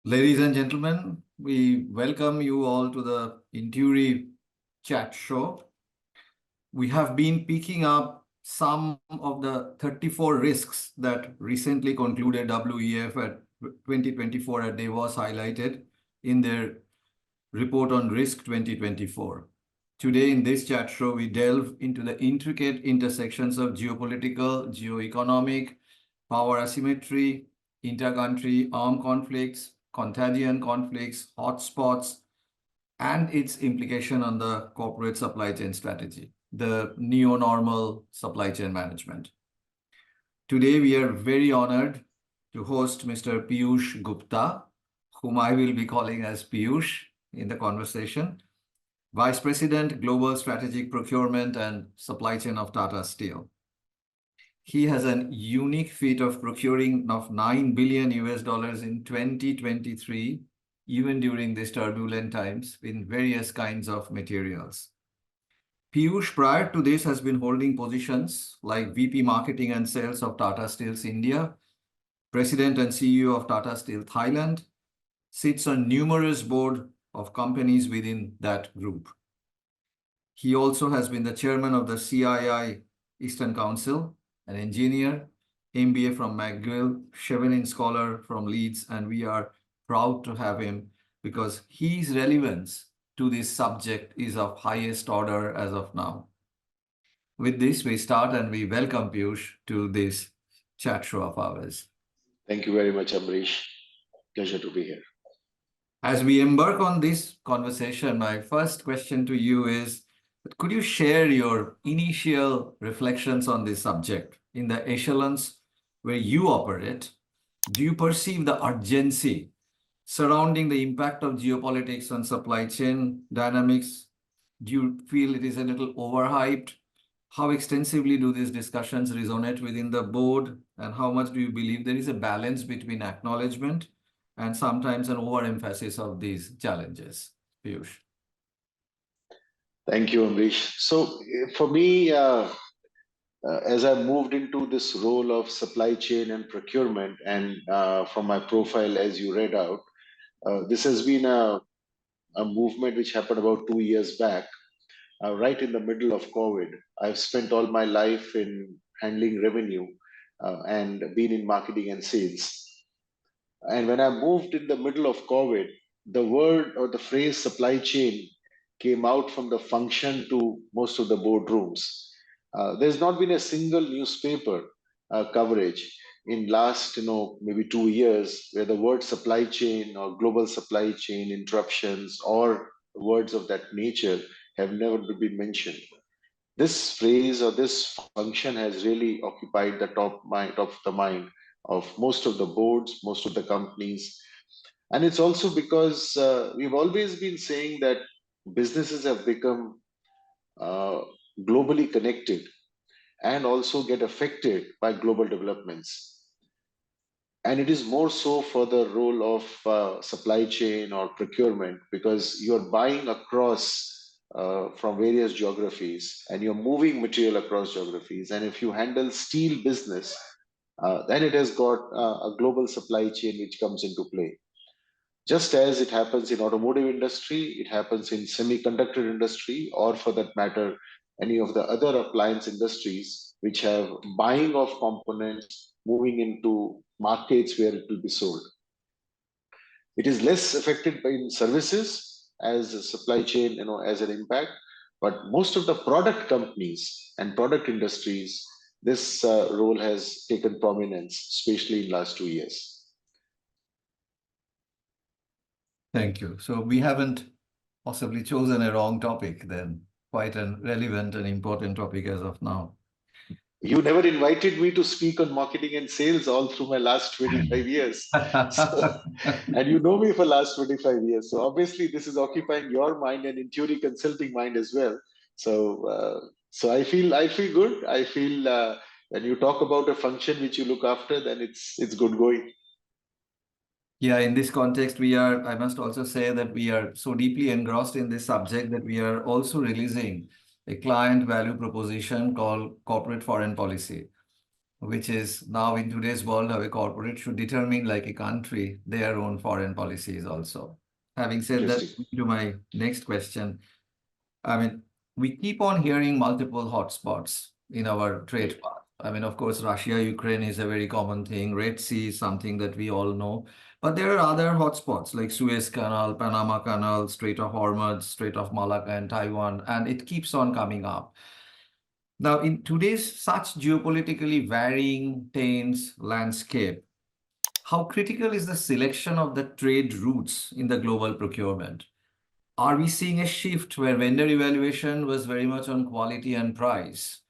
Ladies and gentlemen, we welcome you all to the Inturi chat show. We have been picking up some of the 34 risks that recently concluded WEF at 2024 at Davos highlighted in their report on Risk 2024. Today in this chat show, we delve into the intricate intersections of geopolitical, geoeconomic, power asymmetry, inter-country armed conflicts, contagion conflicts, hotspots, and its implication on the corporate supply chain strategy, the neo-normal supply chain management. Today, we are very honored to host Mr. Piyush Gupta, whom I will be calling as Piyush in the conversation, Vice President, Global Strategic Procurement and Supply Chain of Tata Steel. He has a unique feat of procuring of $9 billion in 2023, even during these turbulent times, in various kinds of materials. Piyush, prior to this, has been holding positions like VP Marketing and Sales of Tata Steel's India, President and CEO of Tata Steel Thailand, sits on numerous boards of companies within that group. He also has been the chairman of the CII Eastern Council, an engineer, MBA from McGill, Chevening Scholar from Leeds, and we are proud to have him because his relevance to this subject is of highest order as of now. With this, we start and we welcome Piyush to this chat show of ours. Thank you very much, Amrish. Pleasure to be here. As we embark on this conversation, my first question to you is, could you share your initial reflections on this subject? In the echelons where you operate, do you perceive the urgency surrounding the impact of geopolitics on supply chain dynamics? Do you feel it is a little overhyped? How extensively do these discussions resonate within the board? And how much do you believe there is a balance between acknowledgement and sometimes an overemphasis of these challenges? Piyush. Thank you, Amrish. So for me, as I moved into this role of supply chain and procurement, and from my profile, as you read out, this has been a movement which happened about 2 years back, right in the middle of COVID. I've spent all my life in handling revenue and been in marketing and sales. And when I moved in the middle of COVID, the word or the phrase supply chain came out from the function to most of the boardrooms. There's not been a single newspaper coverage in last, maybe 2 years where the word supply chain or global supply chain interruptions or words of that nature have never been mentioned. This phrase or this function has really occupied the top of the mind of most of the boards, most of the companies. And it's also because we've always been saying that businesses have become globally connected and also get affected by global developments. And it is more so for the role of supply chain or procurement because you're buying across from various geographies and you're moving material across geographies. And if you handle steel business, then it has got a global supply chain which comes into play. Just as it happens in automotive industry, it happens in semiconductor industry, or for that matter, any of the other appliance industries which have buying of components moving into markets where it will be sold. It is less affected by services as a supply chain, as an impact, but most of the product companies and product industries, this role has taken prominence, especially in last 2 years. Thank you. So we haven't possibly chosen a wrong topic then, quite a relevant and important topic as of now. You never invited me to speak on marketing and sales all through my last 25 years. And you know me for last 25 years. So obviously this is occupying your mind and Inturi Consulting mind as well. So I feel good. I feel when you talk about a function which you look after, then it's good going. Yeah, in this context, I must also say that we are so deeply engrossed in this subject that we are also releasing a client value proposition called Corporate Foreign Policy. which is now in today's world how a corporate should determine, like a country, their own foreign policies also. Having said that, Interesting. to my next question, I mean, we keep on hearing multiple hotspots in our trade Right. path. I mean, of course, Russia, Ukraine is a very common thing. Red Sea is something that we all know. But there are other hotspots like Suez Canal, Panama Canal, Strait of Hormuz, Strait of Malacca, and Taiwan, and it keeps on coming up. Now, in today's such geopolitically varying, tense landscape, how critical is the selection of the trade routes in the global procurement? Are we seeing a shift where vendor evaluation was very much on quality and price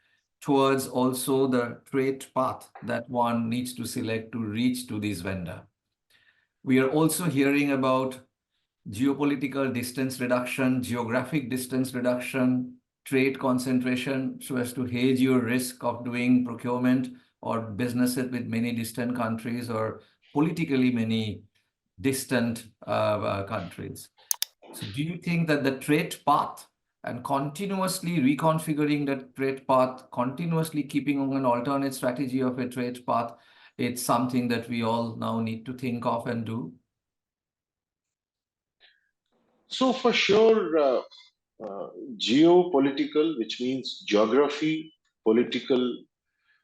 towards also the trade path that one needs to select to reach to this vendor? We are also hearing about geopolitical distance reduction, geographic distance reduction, trade concentration, so as to hedge your risk of doing procurement or businesses with many distant countries or politically many distant countries. So do you think that the trade path and continuously reconfiguring the trade path, continuously keeping on an alternate strategy of a trade path, it's something that we all now need to think of and do? So for sure, geopolitical, which means geography, political,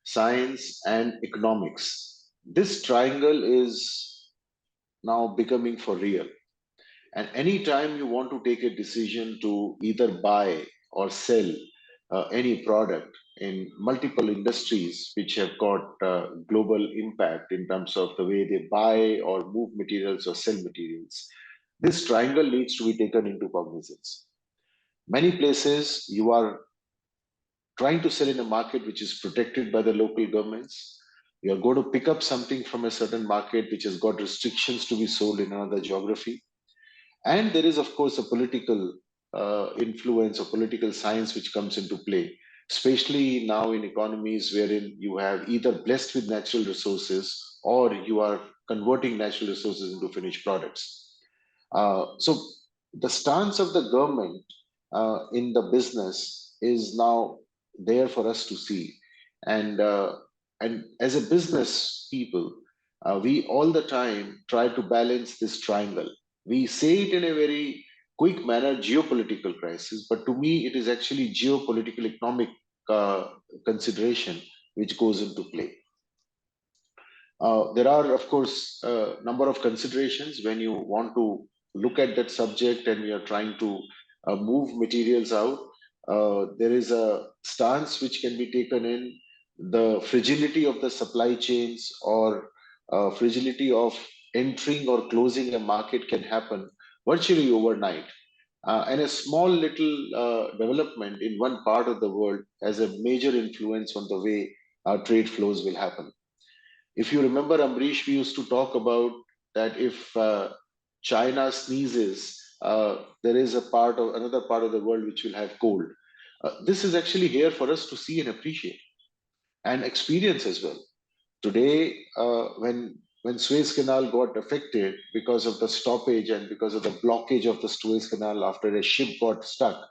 science, and economics. This triangle is now becoming for real. And anytime you want to take a decision to either buy or sell any product in multiple industries which have got global impact in terms of the way they buy or move materials or sell materials, this triangle needs to be taken into cognizance. Many places you are trying to sell in a market which is protected by the local governments. You are going to pick up something from a certain market which has got restrictions to be sold in another geography. And there is, of course, a political influence or political science which comes into play, especially now in economies wherein you have either blessed with natural resources or you are converting natural resources into finished products. So the stance of the government in the business is now there for us to see, and as a business people, we all the time try to balance this triangle. We say it in a very quick manner, geopolitical crisis, but to me, it is actually geopolitical economic uh, consideration which goes into play. There are, of course, a number of considerations when you want to look at that subject and we are trying to move materials out. There is a stance which can be taken in the fragility of the supply chains or fragility of entering or closing a market can happen virtually overnight. And a small little development in one part of the world has a major influence on the way trade flows will happen. If you remember, Amrish, we used to talk about that if China sneezes, there is a part of another part of the world which will have cold. This is actually here for us to see and appreciate and experience as well. Today, when Suez Canal got affected because of the stoppage and because of the blockage of the Suez Canal after a ship got stuck,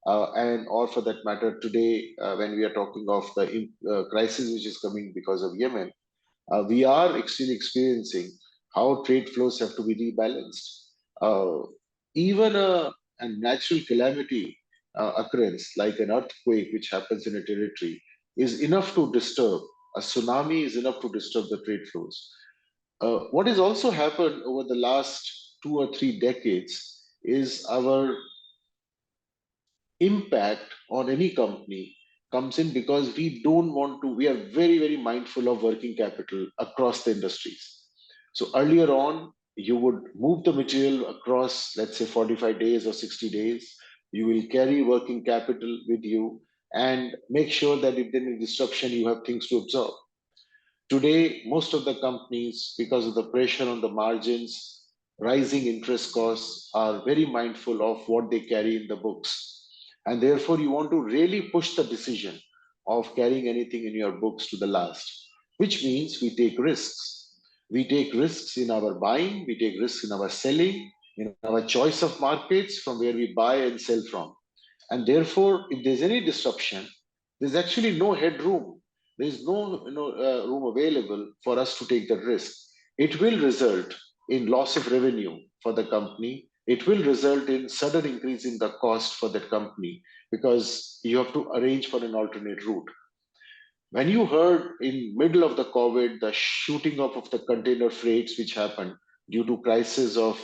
and or for that matter, today when we are talking of the crisis which is coming because of Yemen, we are actually experiencing how trade flows have to be rebalanced. Even a natural calamity occurrence like an earthquake which happens in a territory is enough to disturb. A tsunami is enough to disturb the trade flows. What has also happened over the last 2 or 3 decades is our impact on any company comes in because we don't want to, we are very, very mindful of working capital across the industries. So earlier on, you would move the material across, let's say, 45 days or 60 days. You will carry working capital with you and make sure that if there is disruption, you have things to absorb. Today, most of the companies, because of the pressure on the margins, rising interest costs, are very mindful of what they carry in the books. And therefore, you want to really push the decision of carrying anything in your books to the last, which means we take risks. We take risks in our buying, we take risks in our selling, in our choice of markets from where we buy and sell from. And therefore, if there's any disruption, there's actually no headroom there is no room available for us to take that risk. It will result in loss of revenue for the company. It will result in sudden increase in the cost for that company because you have to arrange for an alternate route. When you heard in middle of the COVID, the shooting up of the container freights which happened due to crisis of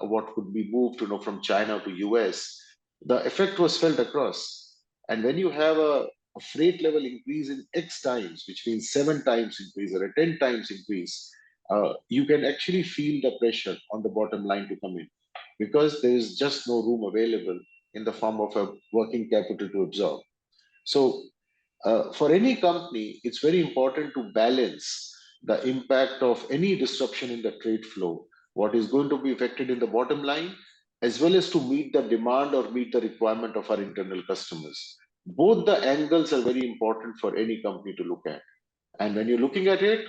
what could be moved from China to US, the effect was felt across. And when you have a freight level increase in X times, which means 7 times increase or a 10 times increase, you can actually feel the pressure on the bottom line to come in because there is just no room available in the form of a working capital to absorb. So for any company, it's very important to balance the impact of any disruption in the trade flow, what is going to be affected in the bottom line, as well as to meet the demand or meet the requirement of our internal customers. Both the angles are very important for any company to look at. And when you're looking at it,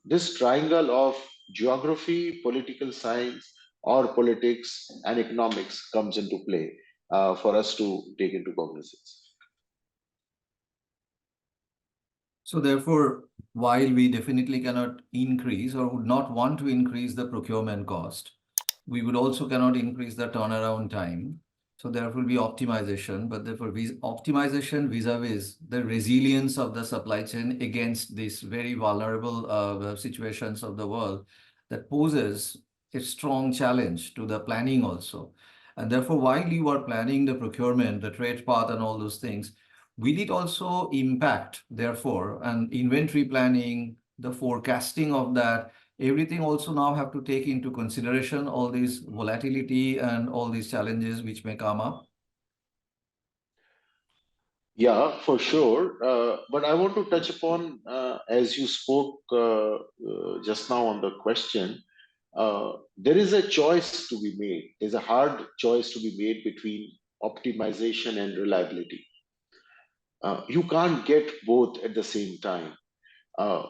this triangle of geography, political science, or politics and economics comes into play for us to take into cognizance. So therefore, while we definitely cannot increase or would not want to increase the procurement cost, we would also cannot increase the turnaround time. So there will be optimization, but therefore optimization vis-a-vis the resilience of the supply chain against these very vulnerable situations of the world that poses a strong challenge to the planning also. And therefore, while you are planning the procurement, the trade path and all those things, will it also impact, therefore, and inventory planning, the forecasting of that, everything also now have to take into consideration all this volatility and all these challenges which may come up? Yeah, for sure. But I want to touch upon, as you spoke just now on the question, there is a choice to be made. There's a hard choice to be made between optimization and reliability. You can't get both at the same time. Uh,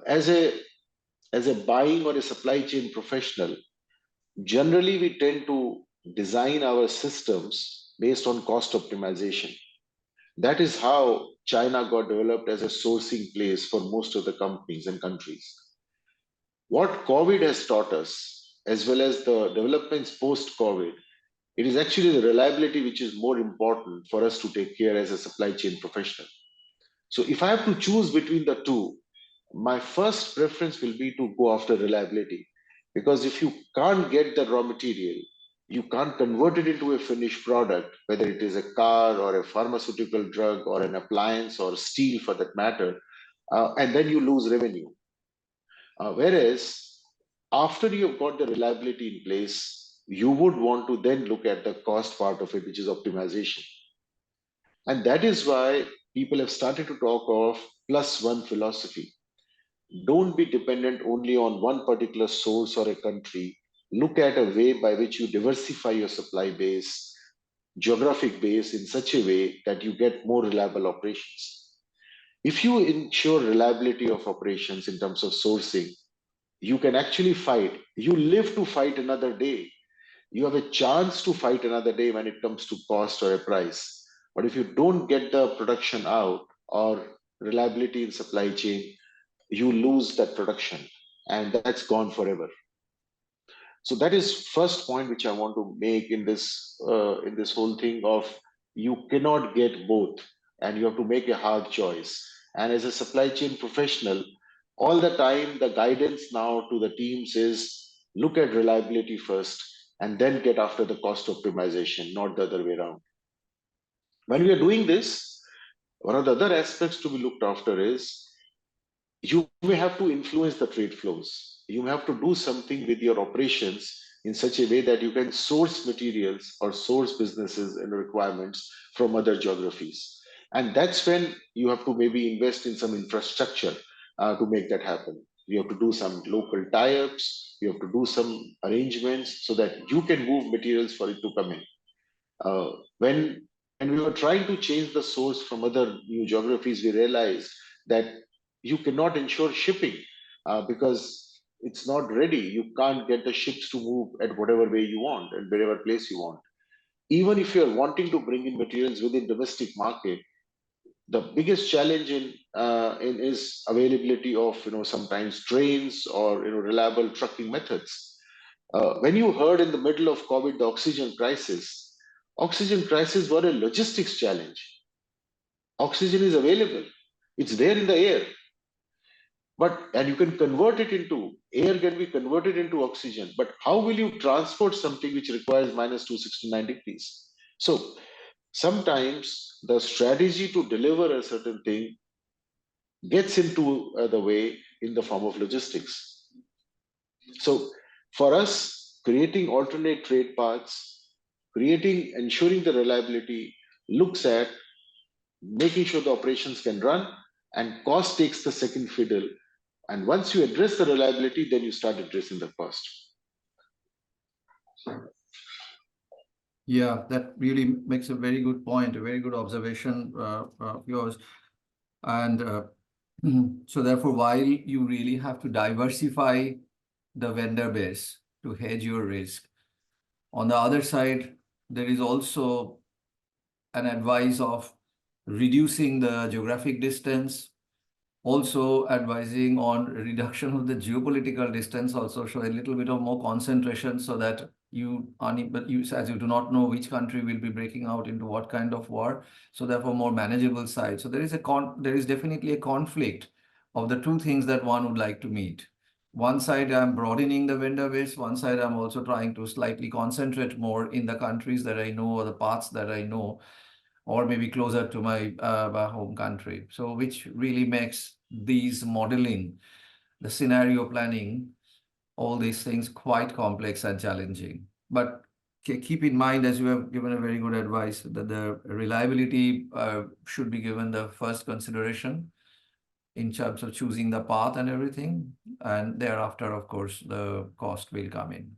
as a buying or a supply chain professional, generally we tend to design our systems based on cost optimization. That is how China got developed as a sourcing place for most of the companies and countries. What COVID has taught us, as well as the developments post COVID, it is actually the reliability which is more important for us to take care as a supply chain professional. So, if I have to choose between the two, my first preference will be to go after reliability. Because if you can't get the raw material, you can't convert it into a finished product, whether it is a car or a pharmaceutical drug or an appliance or steel for that matter, and then you lose revenue. Whereas after you've got the reliability in place, you would want to then look at the cost part of it, which is optimization. And that is why people have started to talk of plus one philosophy. Don't be dependent only on one particular source or a country. Look at a way by which you diversify your supply base, geographic base in such a way that you get more reliable operations. If you ensure reliability of operations in terms of sourcing, you can actually fight. You live to fight another day. You have a chance to fight another day when it comes to cost or a price. But if you don't get the production out or reliability in supply chain, you lose that production and that's gone forever. So that is first point which I want to make in this whole thing of you cannot get both and you have to make a hard choice. And as a supply chain professional, all the time the guidance now to the teams is look at reliability first and then get after the cost optimization, not the other way around. When we are doing this, one of the other aspects to be looked after is you may have to influence the trade flows. You may have to do something with your operations in such a way that you can source materials or source businesses and requirements from other geographies. And that's when you have to maybe invest in some infrastructure to make that happen. You have to do some local tie ups, you have to do some arrangements so that you can move materials for it to come in. Uh, when when we were trying to change the source from other new geographies, we realized that you cannot ensure shipping because it's not ready. You can't get the ships to move at whatever way you want and wherever place you want. Even if you're wanting to bring in materials within domestic market, the biggest challenge in is availability of sometimes trains or reliable trucking methods. When you heard in the middle of COVID the oxygen crisis were a logistics challenge. Oxygen is available; it's there in the air, and you can convert it into air can be converted into oxygen. But how will you transport something which requires minus 269 degrees? So sometimes the strategy to deliver a certain thing gets into the way in the form of logistics. So for us, creating alternate trade paths, ensuring the reliability looks at making sure the operations can run, and cost takes the second fiddle. And once you address the reliability, then you start addressing the cost. Yeah, that really makes a very good point, a very good observation of yours. And so therefore, while you really have to diversify the vendor base to hedge your risk, on the other side, there is also an advice of reducing the geographic distance, also advising on reduction of the geopolitical distance, also show a little bit of more concentration so that as you do not know which country will be breaking out into what kind of war, so therefore more manageable side. So there is definitely a conflict of the two things that one would like to meet. One side, I'm broadening the vendor base. One side, I'm also trying to slightly concentrate more in the countries that I know or the paths that I know, or maybe closer to my home country. So which really makes these modeling, the scenario planning, all these things quite complex and challenging. But keep in mind, as you have given a very good advice, that the reliability should be given the first consideration in terms of choosing the path and everything. And thereafter, of course, the cost will come in.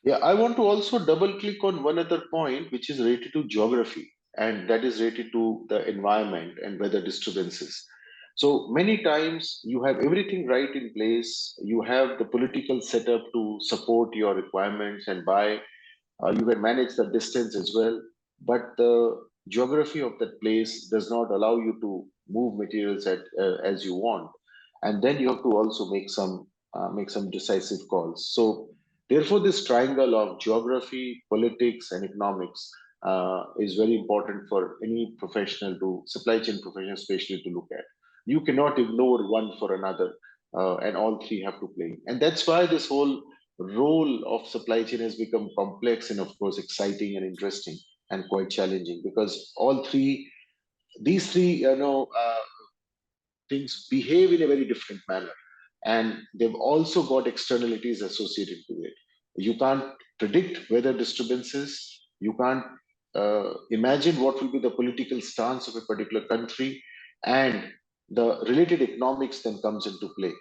Yeah, I want to also double click on one other point, which is related to geography, and that is related to the environment and weather disturbances. So many times you have everything right in place, you have the political setup to support your requirements and buy, you can manage the distance as well, but the geography of that place does not allow you to move materials as you want, and then you have to also make some decisive calls. So therefore, this triangle of geography, politics, and economics is very important for any professional to supply chain professional, especially to look at. You cannot ignore one for another, and all three have to play. And that's why this whole role of supply chain has become complex and of course exciting and interesting and quite challenging, because these three things behave in a very different manner, and they've also got externalities associated with it. You can't predict weather disturbances, you can't imagine what will be the political stance of a particular country, and the related economics then comes into play.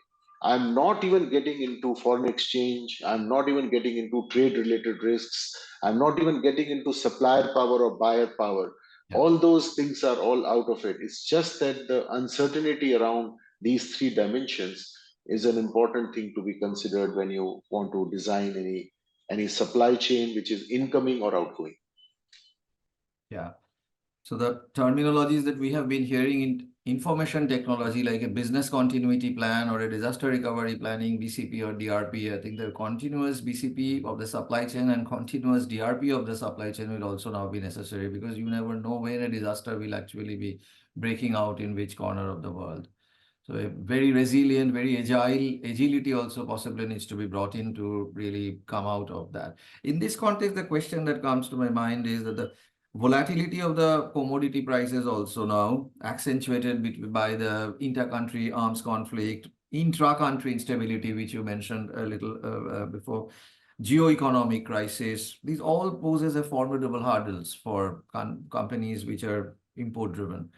I'm not even getting into foreign exchange, I'm not even getting into trade related risks, I'm not even getting into supplier power or buyer power. Yeah. All those things are all out of it. It's just that the uncertainty around these three dimensions is an important thing to be considered when you want to design any supply chain which is incoming or outgoing. Yeah. So the terminologies that we have been hearing in information technology, like a business continuity plan or a disaster recovery planning, BCP or DRP, I think the continuous BCP of the supply chain and continuous DRP of the supply chain will also now be necessary, because you never know when a disaster will actually be breaking out in which corner of the world. So a very resilient, very agility also possibly needs to be brought in to really come out of that. In this context, the question that comes to my mind is that the volatility of the commodity prices also now accentuated by the inter-country arms conflict, intra-country instability, which you mentioned a little before, geo-economic crisis. These all poses a formidable hurdles for companies which are import-driven.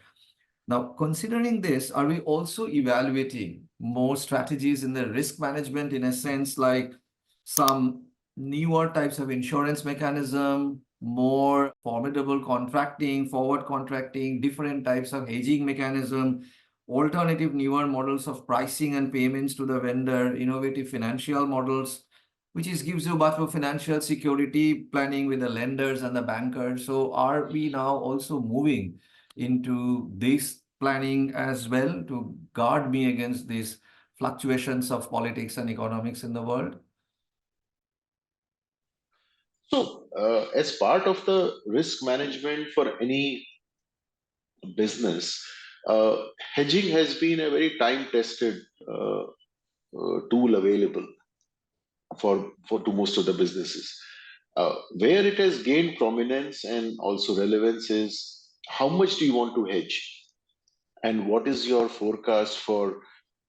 Now, considering this, are we also evaluating more strategies in the risk management, in a sense, like some newer types of insurance mechanism, more formidable contracting, forward contracting, different types of hedging mechanism, alternative newer models of pricing and payments to the vendor, innovative financial models, which gives you much more financial security planning with the lenders and the bankers. So are we now also moving into this planning as well to guard me against these fluctuations of politics and economics in the world? So, as part of the risk management for any business, hedging has been a very time-tested uh, tool available for to most of the businesses. Where it has gained prominence and also relevance is how much do you want to hedge, and what is your forecast for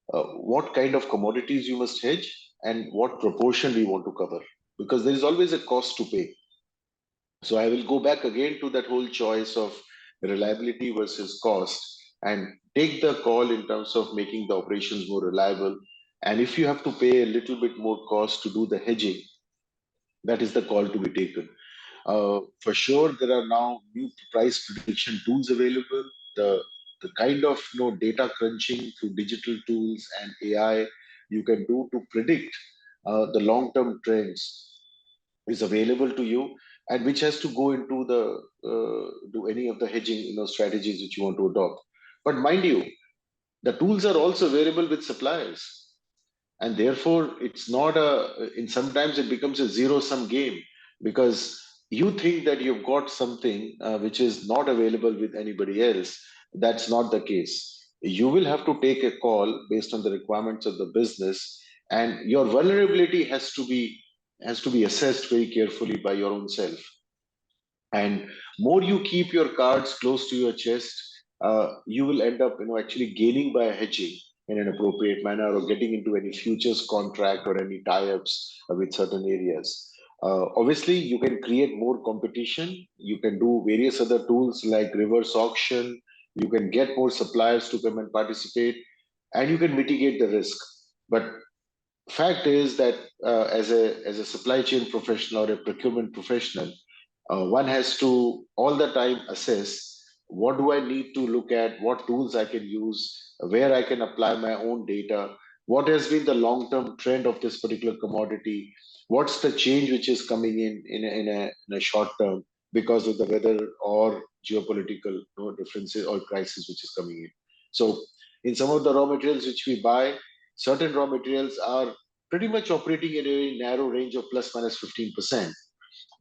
what kind of commodities you must hedge, and what proportion do you want to cover, because there is always a cost to pay. So I will go back again to that whole choice of reliability versus cost and take the call in terms of making the operations more reliable. And if you have to pay a little bit more cost to do the hedging, that is the call to be taken. For sure, there are now new price prediction tools available. The kind of data crunching through digital tools and AI you can do to predict the long-term trends is available to you, and which has to go into the do any of the hedging strategies which you want to adopt. But mind you, the tools are also available with suppliers, and therefore it's not a in sometimes it becomes a zero sum game, because you think that you've got something which is not available with anybody else. That's not the case. You will have to take a call based on the requirements of the business, and your vulnerability has to be assessed very carefully by your own self. And more you keep your cards close to your chest, you will end up actually gaining by hedging in an appropriate manner, or getting into any futures contract or any tie-ups with certain areas. Obviously you can create more competition, you can do various other tools like reverse auction, you can get more suppliers to come and participate, and you can mitigate the risk. But fact is that as a supply chain professional or a procurement professional, one has to all the time assess what do I need to look at, what tools I can use, where I can apply my own data, what has been the long-term trend of this particular commodity, what's the change which is coming in a short term because of the weather or geopolitical differences or crisis which is coming in. So in some of the raw materials which we buy, certain raw materials are pretty much operating in a narrow range of plus minus 15%.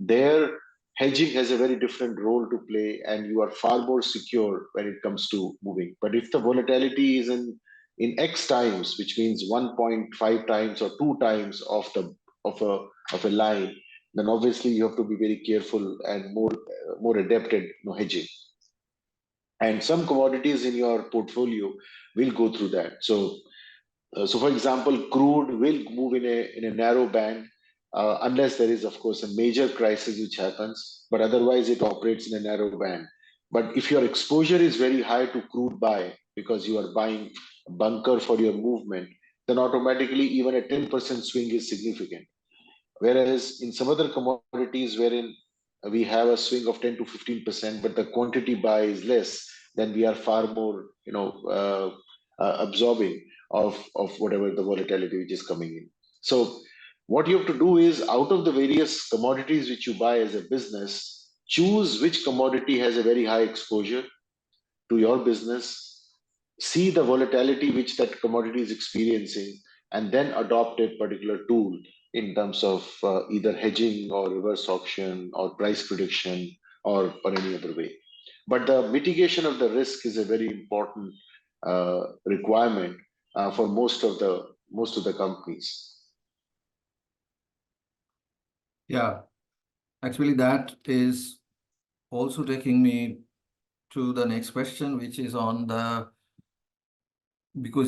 There, hedging has a very different role to play, and you are far more secure when it comes to moving. But if the volatility is in X times, which means 1.5 times or 2 times of a of a line, then obviously you have to be very careful and more adept at hedging. And some commodities in your portfolio will go through that. So for example, crude will move in a narrow band, unless there is, of course, a major crisis which happens. But otherwise, it operates in a narrow band. But if your exposure is very high to crude buy because you are buying bunker for your movement, then automatically even a 10% swing is significant. Whereas in some other commodities wherein we have a swing of 10 to 15%, but the quantity buy is less, then we are far more, absorbing of whatever the volatility which is coming in. So what you have to do is, out of the various commodities which you buy as a business, choose which commodity has a very high exposure to your business, see the volatility which that commodity is experiencing, and then adopt a particular tool in terms of either hedging or reverse auction or price prediction, or any other way. But the mitigation of the risk is a very important requirement for most of the companies. Yeah, actually, that is also taking me to the next question, which is on because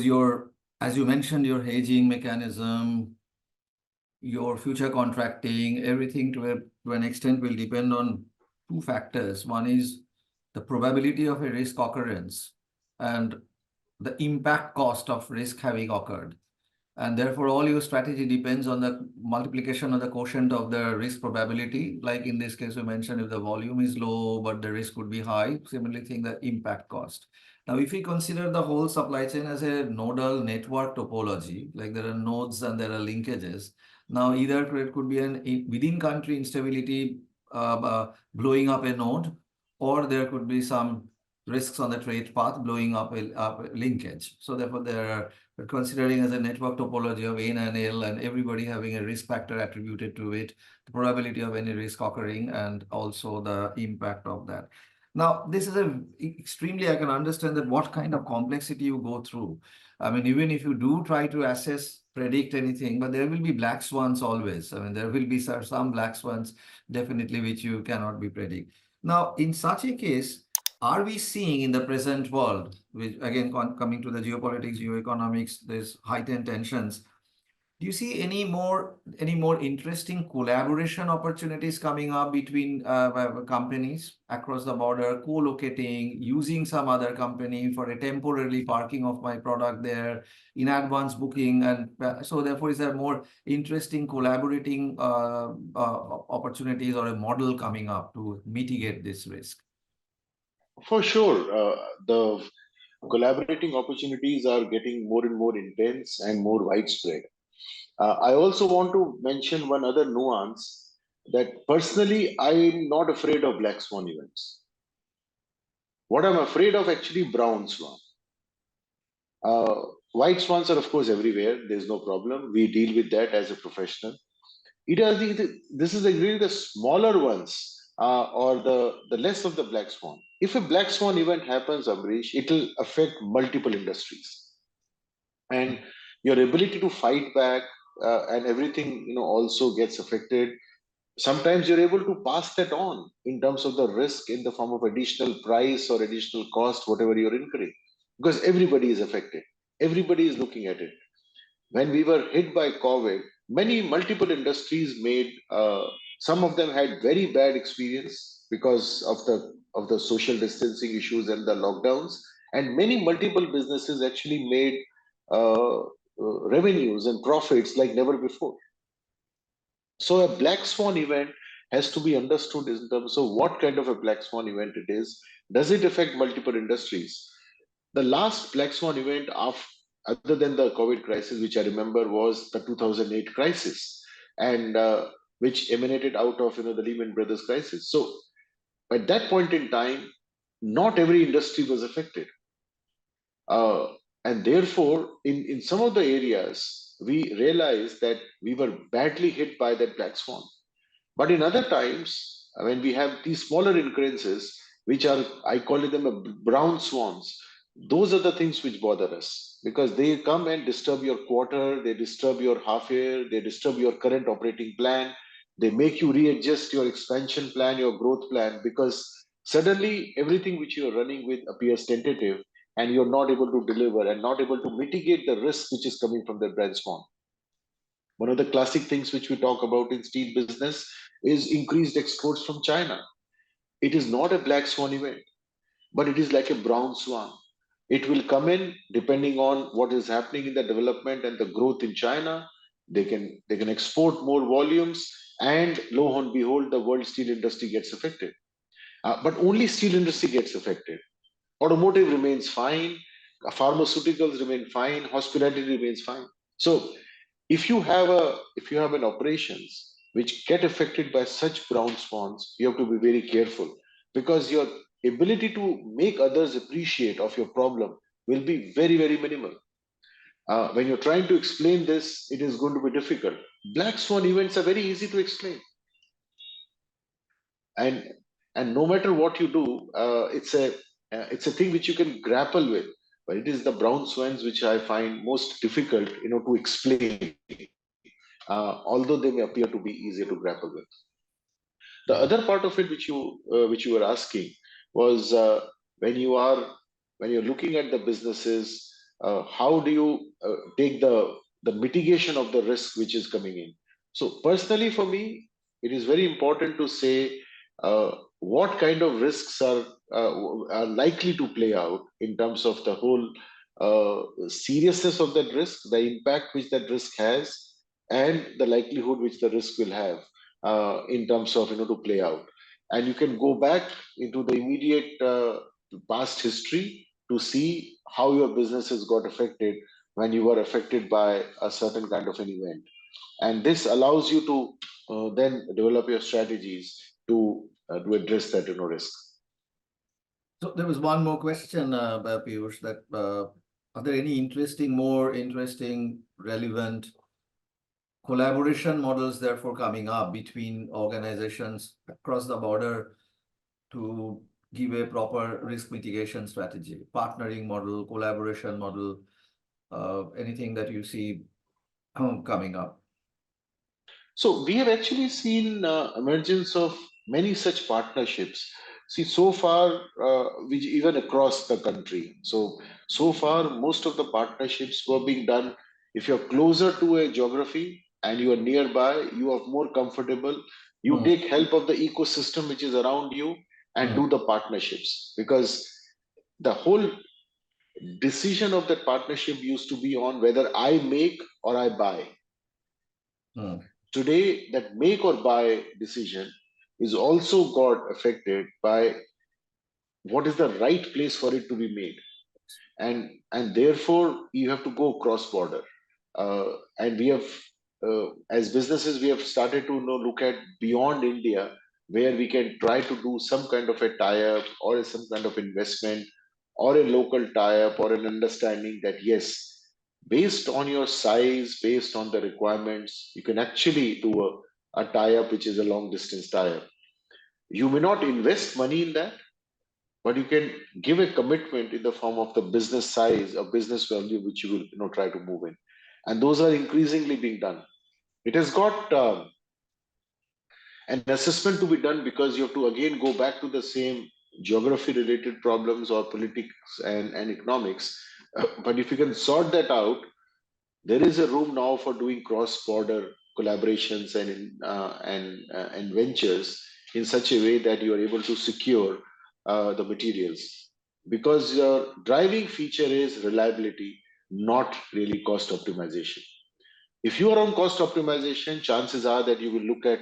as you mentioned, your hedging mechanism, your future contracting, everything to an extent will depend on two factors. One is the probability of a risk occurrence and the impact cost of risk having occurred. And therefore, all your strategy depends on the multiplication of the quotient of the risk probability. Like in this case, we mentioned if the volume is low, but the risk would be high, similarly think the impact cost. Now, if we consider the whole supply chain as a nodal network topology, like there are nodes and there are linkages. Now, either it could be an within country instability blowing up a node, or there could be some risks on the trade path blowing up a linkage. So therefore, there are considering as a network topology of N and L, and everybody having a risk factor attributed to it, the probability of any risk occurring, and also the impact of that. Now, this is extremely, I can understand that what kind of complexity you go through. I mean, even if you do try to assess, predict anything, but there will be black swans always. I mean, there will be some black swans definitely which you cannot be predict. Now, in such a case, are we seeing in the present world, which again, coming to the geopolitics, geoeconomics, there's heightened tensions. Do you see any more interesting collaboration opportunities coming up between companies across the border, co-locating, using some other company for a temporarily parking of my product there, in advance booking, and so therefore is there more interesting collaborating opportunities or a model coming up to mitigate this risk? For sure, the collaborating opportunities are getting more and more intense and more widespread. I also want to mention one other nuance that personally, I'm not afraid of black swan events. What I'm afraid of actually brown swan. Uh, White swans are, of course, everywhere. There's no problem. We deal with that as a professional. This is really the smaller ones or the less of the black swan. If a black swan event happens, Amrish, it will affect multiple industries. And your ability to fight back and everything, also gets affected. Sometimes you're able to pass that on in terms of the risk in the form of additional price or additional cost, whatever you're incurring, because everybody is affected. Everybody is looking at it. When we were hit by COVID, many multiple industries made, some of them had very bad experience because of the social distancing issues and the lockdowns, and many multiple businesses actually made revenues and profits like never before. So a black swan event has to be understood in terms of what kind of a black swan event it is. Does it affect multiple industries? The last black swan event other than the COVID crisis, which I remember, was the 2008 crisis, and which emanated out of the Lehman Brothers crisis. So at that point in time, not every industry was affected. Uh, and therefore, in some of the areas, we realized that we were badly hit by that black swan. But in other times, when we have these smaller occurrences, which are, I call it them a brown swans, those are the things which bother us because they come and disturb your quarter, they disturb your half year, they disturb your current operating plan, they make you readjust your expansion plan, your growth plan, because suddenly everything which you are running with appears tentative and you're not able to deliver and not able to mitigate the risk which is coming from the brand swan. One of the classic things which we talk about in steel business is increased exports from China. It is not a black swan event, but it is like a brown swan. It will come in depending on what is happening in the development and the growth in China. They can export more volumes, and lo and behold, the world steel industry gets affected. But only steel industry gets affected. Automotive remains fine, pharmaceuticals remain fine, hospitality remains fine. So if you have an operations which get affected by such brown swans, you have to be very careful because your ability to make others appreciate of your problem will be very, very minimal. When you're trying to explain this, it is going to be difficult. Black swan events are very easy to explain, and no matter what you do, it's a thing which you can grapple with. But it is the brown swans which I find most difficult, to explain, although they may appear to be easier to grapple with. The other part of it which you were asking was, when you are when you're looking at the businesses, how do you take the mitigation of the risk which is coming in? So personally, for me, it is very important to say what kind of risks are likely to play out in terms of the whole seriousness of that risk, the impact which that risk has, and the likelihood which the risk will have in terms of to play out. And you can go back into the immediate past history to see how your businesses got affected when you were affected by a certain kind of an event. And this allows you to then develop your strategies to address that risk. So there was one more question, Piyush, that are there any more interesting, relevant collaboration models therefore coming up between organizations across the border to give a proper risk mitigation strategy, partnering model, collaboration model, anything that you see coming up? So we have actually seen emergence of many such partnerships. See, so far, which even across the country. So far, most of the partnerships were being done. If you're closer to a geography and you are nearby, you are more comfortable. You Hmm, take help of the ecosystem which is around you and hmm, do the partnerships, because the whole decision of that partnership used to be on whether I make or I buy. hmm, Today, that make or buy decision is also got affected by what is the right place for it to be made, and therefore you have to go cross border. And we have, as businesses, we have started to look at beyond India, where we can try to do some kind of a tie-up or some kind of investment or a local tie-up or an understanding that yes, based on your size, based on the requirements, you can actually do a tie-up which is a long distance tie-up. You may not invest money in that, but you can give a commitment in the form of the business size or business value which you will try to move in, and those are increasingly being done. It has got an assessment to be done, because you have to again go back to the same geography related problems or politics and economics. But if you can sort that out, there is a room now for doing cross-border collaborations and ventures in such a way that you are able to secure the materials, because your driving feature is reliability, not really cost optimization. If you are on cost optimization, chances are that you will look at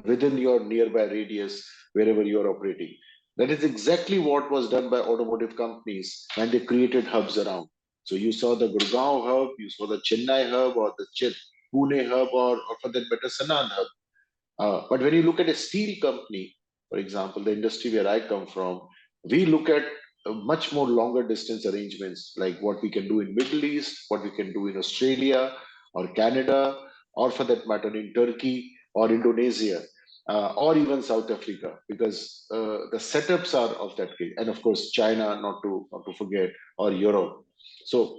within your nearby radius wherever you are operating. That is exactly what was done by automotive companies when they created hubs around. So you saw the Gurgaon hub, you saw the Chennai hub, or the Pune hub, or for that matter, Sanand hub. But when you look at a steel company, for example, the industry where I come from, we look at much more longer distance arrangements, like what we can do in Middle East, what we can do in Australia or Canada, or for that matter in Turkey or Indonesia, or even South Africa, because the setups are of that case, and of course China, not to forget, or Europe. So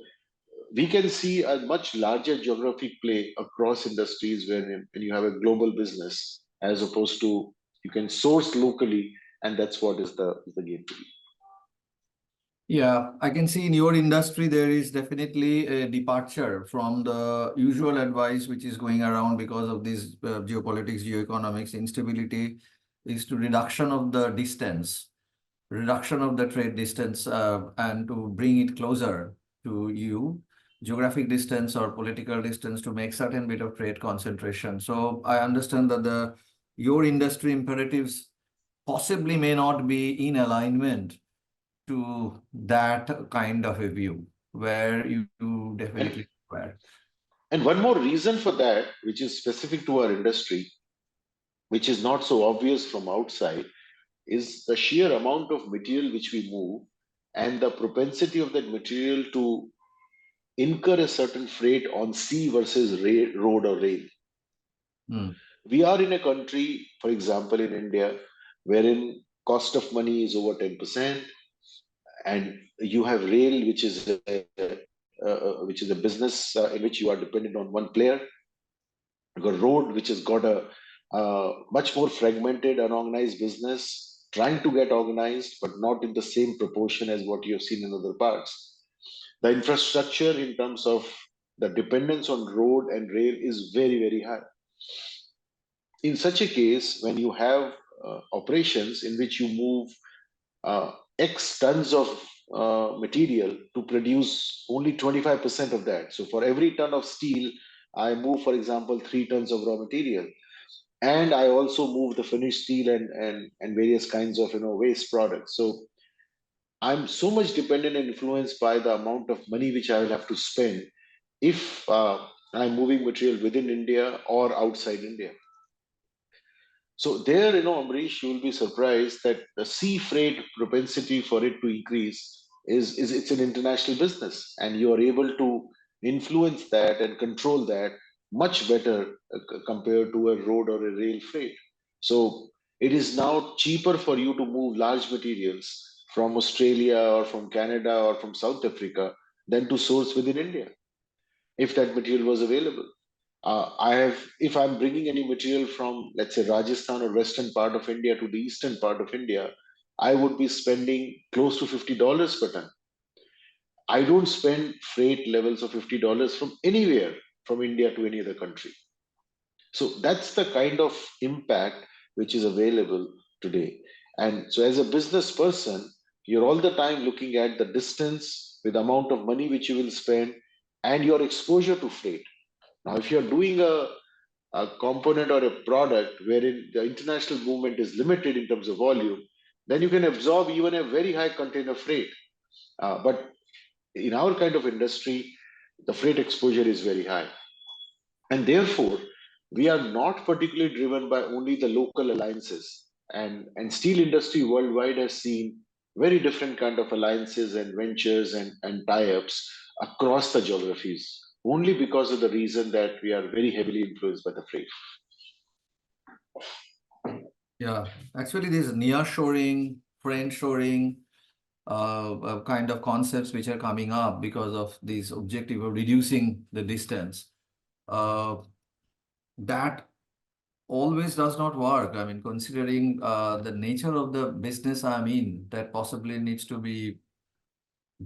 we can see a much larger geographic play across industries when you have a global business, as opposed to you can source locally, and that's what is the game to be. Yeah, I can see in your industry there is definitely a departure from the usual advice which is going around because of this geopolitics, geoeconomics, instability, is to reduction of the distance, reduction of the trade distance, and to bring it closer to you, geographic distance or political distance to make certain bit of trade concentration. So I understand that your industry imperatives possibly may not be in alignment to that kind of a view where you and definitely require. and one more reason for that, which is specific to our industry, which is not so obvious from outside, is the sheer amount of material which we move, and the propensity of that material to incur a certain freight on sea versus road or rail. Hmm. We are in a country, for example, in India, wherein cost of money is over 10%, and you have rail, which is a business in which you are dependent on one player. You got road, which has got a much more fragmented, unorganized business, trying to get organized, but not in the same proportion as what you have seen in other parts. The infrastructure in terms of the dependence on road and rail is very, very high. In such a case, when you have operations in which you move X tons of material to produce only 25% of that. So for every ton of steel, I move, for example, 3 tons of raw material. And I also move the finished steel and various kinds of waste products. So I'm so much dependent and influenced by the amount of money which I will have to spend if I'm moving material within India or outside India. So there, Amrish, you will be surprised that the sea freight propensity for it to increase is it's an international business, and you are able to influence that and control that much better compared to a road or a rail freight. So it is now cheaper for you to move large materials from Australia or from Canada or from South Africa than to source within India if that material was available. If I'm bringing any material from, let's say, Rajasthan or western part of India to the eastern part of India, I would be spending close to $50 per ton. I don't spend freight levels of $50 from anywhere from India to any other country. So that's the kind of impact which is available today. And so, as a business person, you're all the time looking at the distance with the amount of money which you will spend and your exposure to freight. Now, if you're doing a component or a product wherein the international movement is limited in terms of volume, then you can absorb even a very high container freight. But in our kind of industry, the freight exposure is very high. And therefore, we are not particularly driven by only the local alliances. And steel industry worldwide has seen very different kind of alliances and ventures and tie-ups across the geographies, only because of the reason that we are very heavily influenced by the freight. Yeah, actually, this nearshoring, friendshoring, kind of concepts which are coming up because of this objective of reducing the distance. Uh, that always does not work. I mean, considering the nature of the business I'm in, that possibly needs to be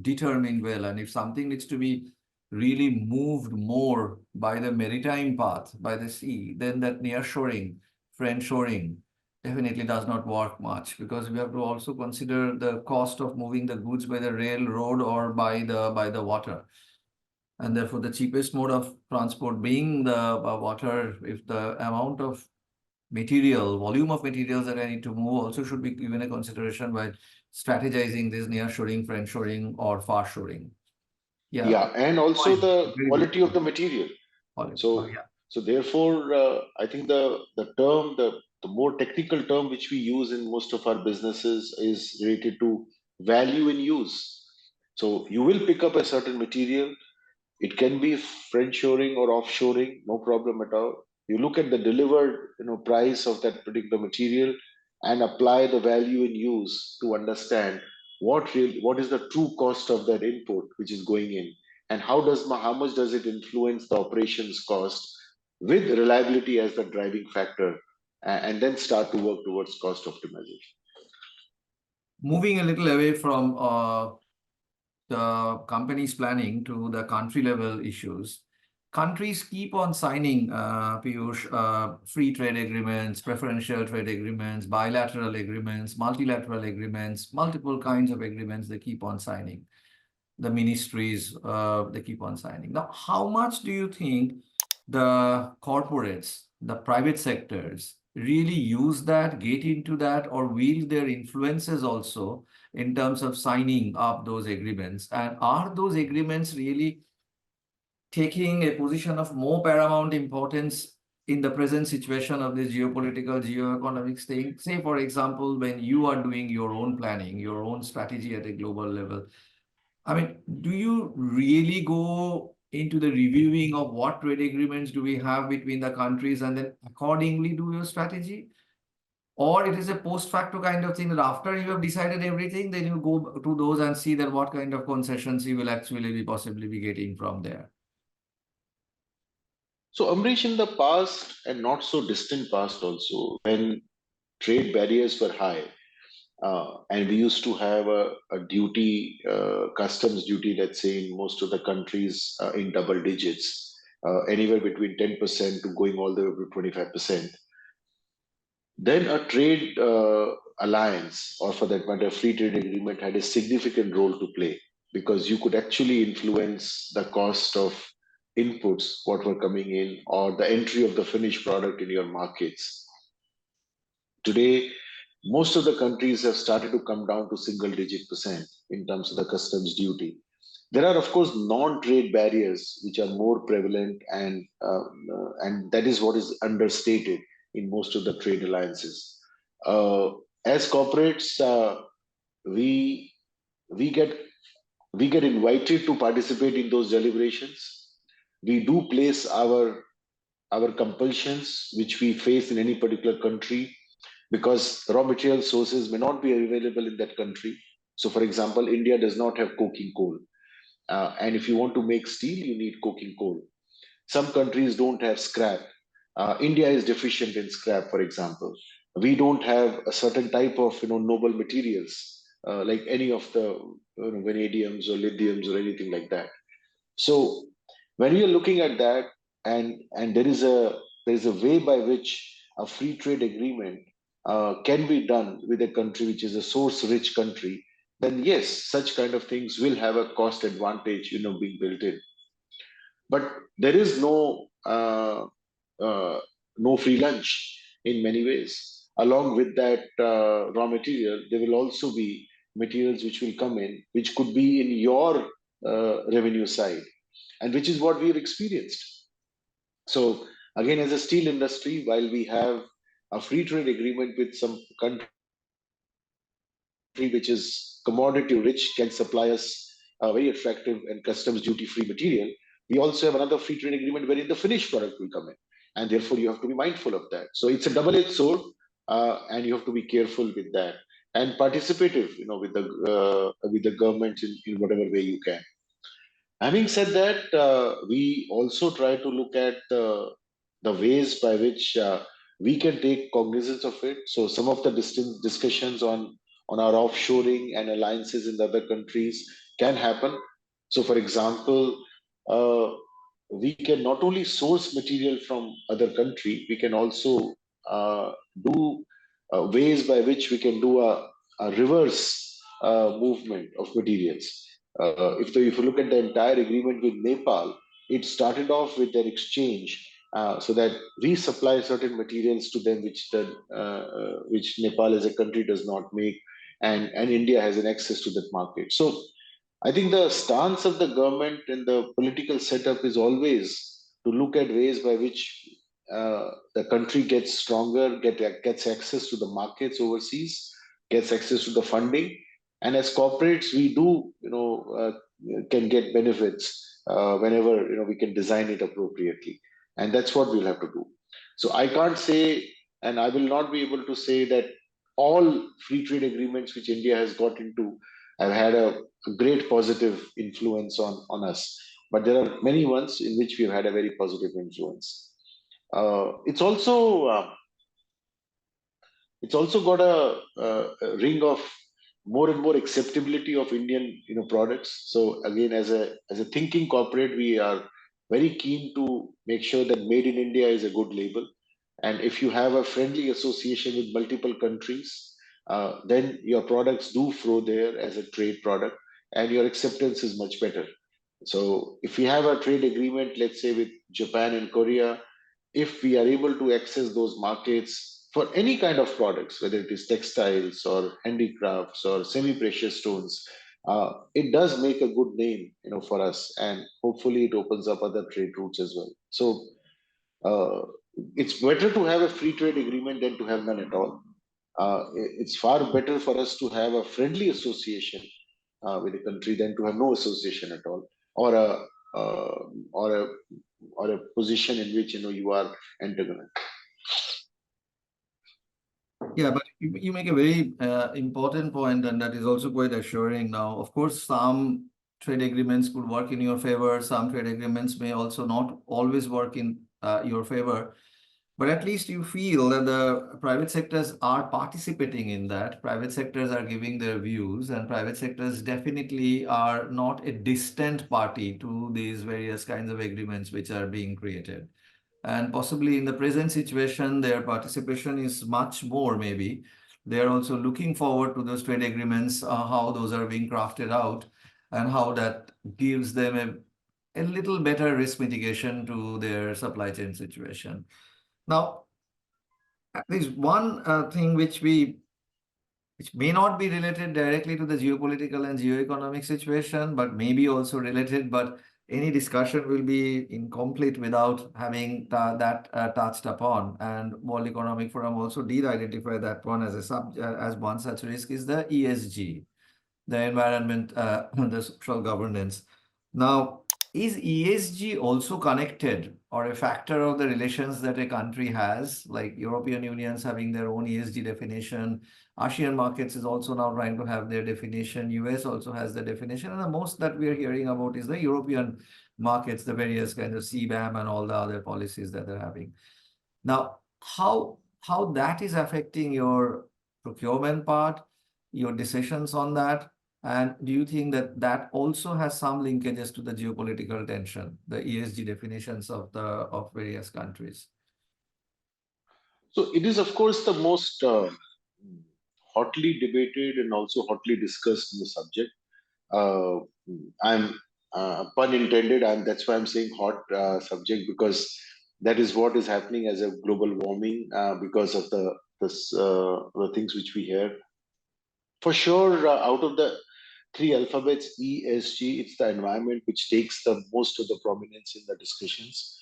determined well. And if something needs to be really moved more by the maritime path, by the sea, then that nearshoring, friendshoring definitely does not work much, because we have to also consider the cost of moving the goods by the railroad or by the water. And therefore, the cheapest mode of transport being the water, if the amount of material, volume of materials that I need to move also should be given a consideration while strategizing this nearshoring, friendshoring, or farshoring. Yeah, Yeah, and also point. the Very good quality of point. the material. Olive. Oh, So, yeah. so therefore, I think the more technical term which we use in most of our businesses is related to value in use. So you will pick up a certain material. It can be friendshoring or offshoring, no problem at all. You look at the delivered, price of that particular material and apply the value in use to understand what is the true cost of that input which is going in, and how much does it influence the operations cost with reliability as the driving factor, and then start to work towards cost optimization. Moving a little away from the company's planning to the country level issues. Countries keep on signing, Piyush, free trade agreements, preferential trade agreements, bilateral agreements, multilateral agreements, multiple kinds of agreements they keep on signing. The ministries, they keep on signing. Now, how much do you think the corporates, the private sectors really use that, get into that, or wield their influences also in terms of signing up those agreements? And are those agreements really taking a position of more paramount importance in the present situation of this geopolitical, geoeconomics thing? Say, for example, when you are doing your own planning, your own strategy at a global level, I mean, do you really go into the reviewing of what trade agreements do we have between the countries and then accordingly do your strategy? Or it is a post facto kind of thing that after you have decided everything, then you go to those and see that what kind of concessions you will actually be possibly be getting from there. So, Amrish, in the past and not so distant past also, when trade barriers were high, and we used to have a duty, customs duty, let's say, in most of the countries in double digits, anywhere between 10% to going all the way to 25%. Then a trade alliance, or for that matter, a free trade agreement, had a significant role to play because you could actually influence the cost of inputs, what were coming in, or the entry of the finished product in your markets. Today, most of the countries have started to come down to single digit percent in terms of the customs duty. There are, of course, non-trade barriers which are more prevalent, and that is what is understated in most of the trade alliances. As corporates, we we get we get invited to participate in those deliberations. We do place our compulsions which we face in any particular country, because raw material sources may not be available in that country. So, for example, India does not have coking coal, and if you want to make steel, you need coking coal. Some countries don't have scrap. India is deficient in scrap, for example. We don't have a certain type of noble materials like any of the vanadiums or lithiums or anything like that. So when you're looking at that, and there is a way by which a free trade agreement can be done with a country which is a source-rich country, then yes, such kind of things will have a cost advantage, being built in. But there is uh, no free lunch in many ways. Along with that raw material, there will also be materials which will come in, which could be in your revenue side, and which is what we've experienced. So again, as a steel industry, while we have a free trade agreement with some country which is commodity rich, can supply us a very attractive and customs duty free material, we also have another free trade agreement wherein the finished product will come in, and therefore you have to be mindful of that. So it's a double-edged sword, and you have to be careful with that and participative, with the government in whatever way you can. Having said that, we also try to look at the ways by which we can take cognizance of it. So some of the discussions on our offshoring and alliances in the other countries can happen. So, for example, uh, we can not only source material from other country, we can also do ways by which we can do a reverse movement of materials. If you look at the entire agreement with Nepal, it started off with their exchange, so that we supply certain materials to them which Nepal as a country does not make, and India has an access to that market. So I think the stance of the government and the political setup is always to look at ways by which the country gets stronger, gets access to the markets overseas, gets access to the funding, and as corporates, we do can get benefits whenever we can design it appropriately, and that's what we'll have to do. So I can't say, and I will not be able to say that all free trade agreements which India has got into have had a great positive influence on us. But there are many ones in which we've had a very positive influence. It's also got a ring of more and more acceptability of Indian products. So again, as a thinking corporate, we are very keen to make sure that Made in India is a good label. And if you have a friendly association with multiple countries, then your products do flow there as a trade product, and your acceptance is much better. So if we have a trade agreement, let's say with Japan and Korea, if we are able to access those markets for any kind of products, whether it is textiles or handicrafts or semi-precious stones, it does make a good name, for us, and hopefully it opens up other trade routes as well. So uh, it's better to have a free trade agreement than to have none at all. It's far better for us to have a friendly association with a country than to have no association at all, or a uh, or a or a position in which you are antagonist. Yeah, but you make a very important point, and that is also quite assuring now. Of course, some trade agreements could work in your favor. Some trade agreements may also not always work in your favor. But at least you feel that the private sectors are participating in that. Private sectors are giving their views, and private sectors definitely are not a distant party to these various kinds of agreements which are being created. And possibly in the present situation, their participation is much more, maybe. They're also looking forward to those trade agreements, how those are being crafted out, and how that gives them a little better risk mitigation to their supply chain situation. Now, there's one thing which may not be related directly to the geopolitical and geoeconomic situation, but maybe also related. But any discussion will be incomplete without having that touched upon. And World Economic Forum also did identify that one as as one such risk is the ESG, the environment, the social governance. Now, is ESG also connected or a factor of the relations that a country has, like European Unions having their own ESG definition? Asian markets is also now trying to have their definition. US also has the definition. And the most that we are hearing about is the European markets, the various kinds of CBAM and all the other policies that they're having. Now, how that is affecting your procurement part, your decisions on that, and do you think that that also has some linkages to the geopolitical tension, the ESG definitions of various countries? So it is, of course, the most hotly debated and also hotly discussed in the subject. Uh, I'm pun intended. That's why I'm saying hot subject, because that is what is happening as a global warming because of the things which we hear. For sure, out of the three alphabets, ESG, it's the environment which takes the most of the prominence in the discussions.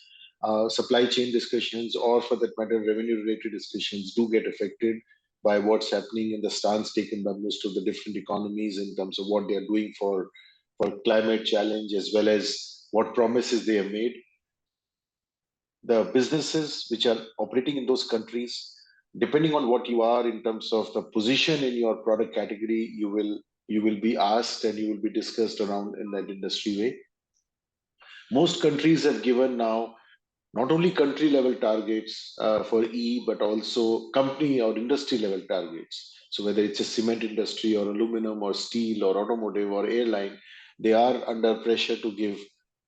Supply chain discussions, or for that matter, revenue related discussions, do get affected by what's happening in the stance taken by most of the different economies in terms of what they are doing for climate challenge, as well as what promises they have made. The businesses which are operating in those countries, depending on what you are in terms of the position in your product category, you will be asked and you will be discussed around in that industry way. Most countries have given now not only country level targets for E, but also company or industry level targets. So whether it's a cement industry or aluminum or steel or automotive or airline, they are under pressure to give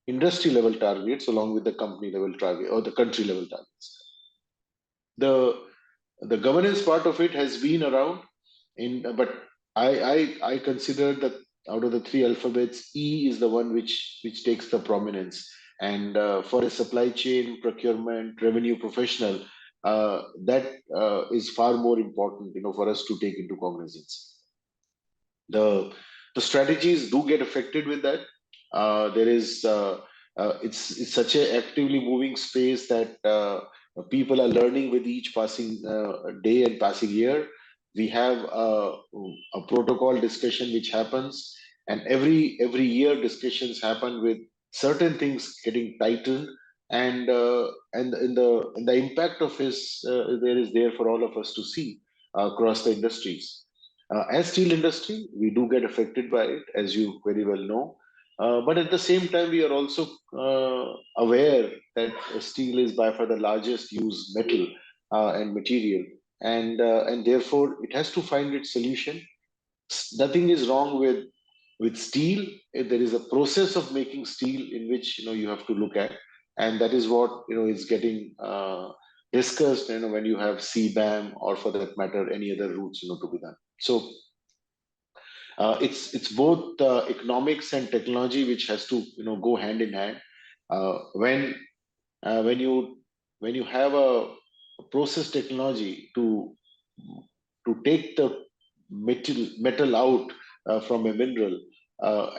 industry level targets along with the company level target or the country level targets. The governance part of it has been around but I consider that out of the three alphabets, E is the one which takes the prominence. And for a supply chain, procurement, revenue professional, that is far more important, for us to take into cognizance. The strategies do get affected with that. There is it's such a actively moving space that people are learning with each passing day and passing year. We have a protocol discussion which happens, and every year discussions happen with certain things getting tightened, and the impact of this there is there for all of us to see across the industries. As steel industry, we do get affected by it, as you very well know. But at the same time, we are also aware that steel is by far the largest used metal and material, and therefore it has to find its solution. Nothing is wrong with steel. There is a process of making steel in which you have to look at, and that is what is getting discussed. When you have CBAM, or for that matter, any other routes to be done. So it's both economics and technology which has to go hand in hand. When uh, when you when you have a process technology to take the metal out from a mineral,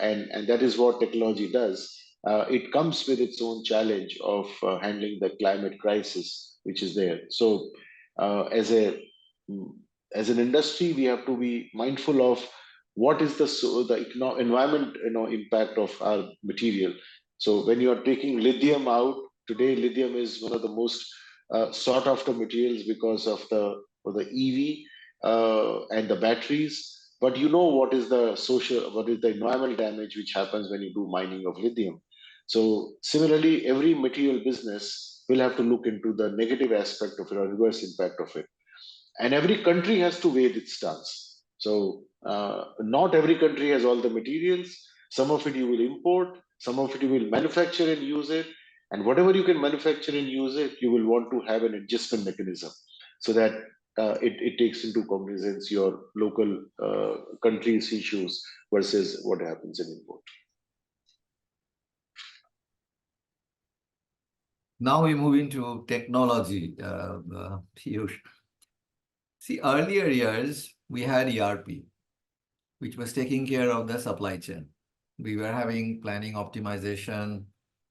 and that is what technology does. It comes with its own challenge of handling the climate crisis which is there. So uh, as a mm, as an industry, we have to be mindful of what is the environment impact of our material. So when you are taking lithium out today, lithium is one of the most sought after materials because of the EV and the batteries. But what is what is the environmental damage which happens when you do mining of lithium. So similarly, every material business will have to look into the negative aspect of it or reverse impact of it. And every country has to weigh its stance. So not every country has all the materials. Some of it you will import, some of it you will manufacture and use it. And whatever you can manufacture and use it, you will want to have an adjustment mechanism so that it takes into cognizance your local country's issues versus what happens in import. Now we move into technology, Piyush. See, earlier years, we had ERP, which was taking care of the supply chain. We were having planning optimization,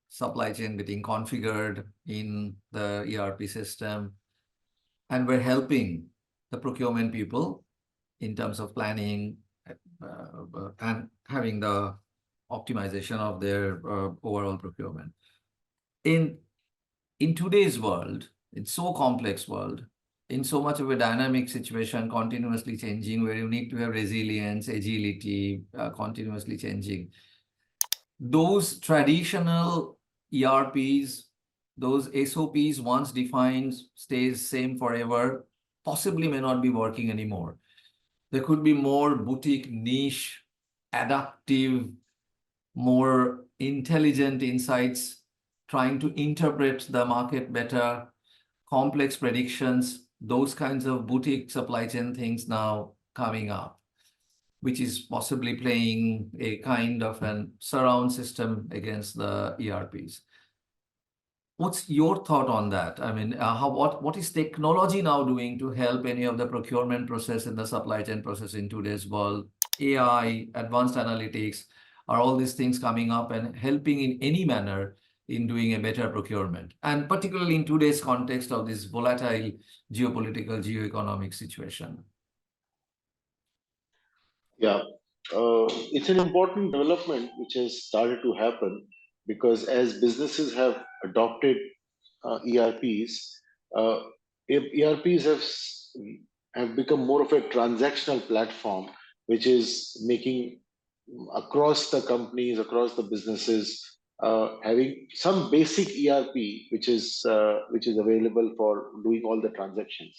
supply chain getting configured in the ERP system, and we're helping the procurement people in terms of planning and having the optimization of their overall procurement. In today's world, it's so complex world, in so much of a dynamic situation, continuously changing, where you need to have resilience, agility, continuously changing. Those traditional ERPs, those SOPs once defined, stays same forever, possibly may not be working anymore. There could be more boutique, niche, adaptive, more intelligent insights, trying to interpret the market better, complex predictions, those kinds of boutique supply chain things now coming up, which is possibly playing a kind of an surround system against the ERPs. What's your thought on that? I mean, what is technology now doing to help any of the procurement process and the supply chain process in today's world? AI, advanced analytics, are all these things coming up and helping in any manner in doing a better procurement? And particularly in today's context of this volatile geopolitical, geoeconomic situation. Yeah, it's an important development which has started to happen because as businesses have adopted ERPs, uh, ERPs have become more of a transactional platform, which is making across the companies, across the businesses, having some basic ERP, which is available for doing all the transactions.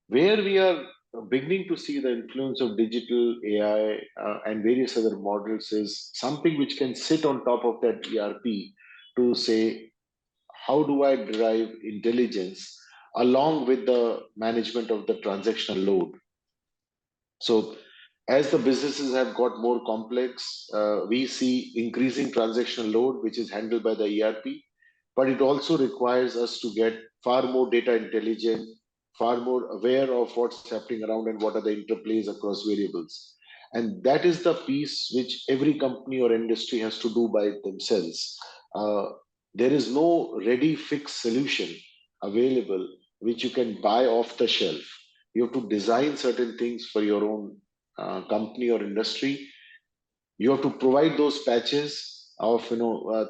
Where we are beginning to see the influence of digital AI and various other models is something which can sit on top of that ERP to say, how do I derive intelligence along with the management of the transactional load? So, as the businesses have got more complex, we see increasing transactional load, which is handled by the ERP, but it also requires us to get far more data intelligent, far more aware of what's happening around and what are the interplays across variables. And that is the piece which every company or industry has to do by themselves. Uh, there is no ready fixed solution available which you can buy off the shelf. You have to design certain things for your own company or industry. You have to provide those patches of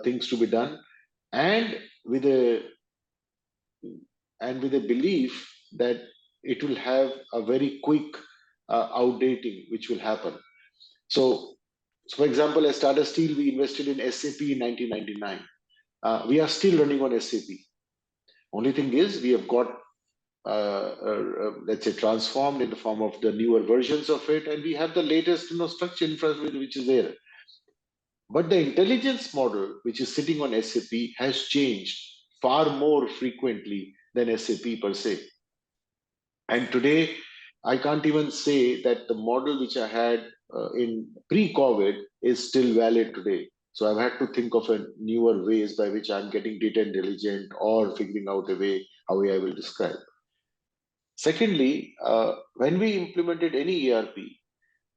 things to be done, and with a belief that it will have a very quick outdating which will happen. So for example, as Tata Steel, we invested in SAP in 1999. We are still running on SAP. Only thing is we have got let's say transformed in the form of the newer versions of it, and we have the latest structure infrastructure which is there. But the intelligence model which is sitting on SAP has changed far more frequently than SAP per se. And today, I can't even say that the model which I had in pre-COVID is still valid today. So I've had to think of a newer ways by which I'm getting data intelligent or figuring out a way how I will describe. Secondly, when we implemented any ERP,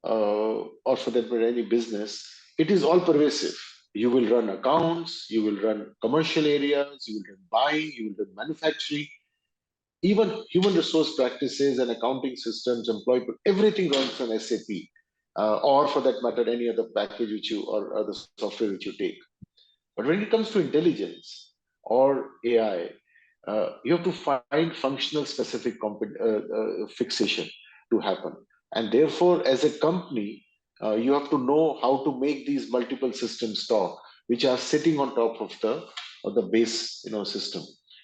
or for that matter, any business, it is all pervasive. You will run accounts, you will run commercial areas, you will run buying, you will run manufacturing, even human resource practices and accounting systems, employee, everything runs on SAP, or for that matter, any other package which you or the software which you take. But when it comes to intelligence or AI, you have to find functional specific fixation to happen. And therefore, as a company, you have to know how to make these multiple systems talk, which are sitting on top of the base system.